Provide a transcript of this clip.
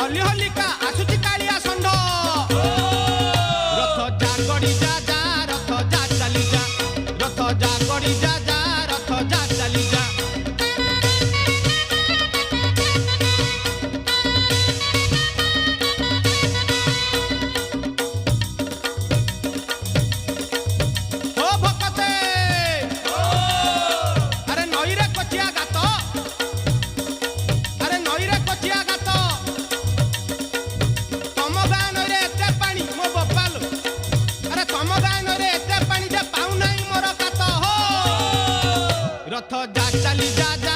हली हलिका आसुची कालिया षंढ रथ जा गड़ी जा जा रथ जा चली जा रथ जा गड़ी जा जा रथ जा चली जा रथ जा चली जा जा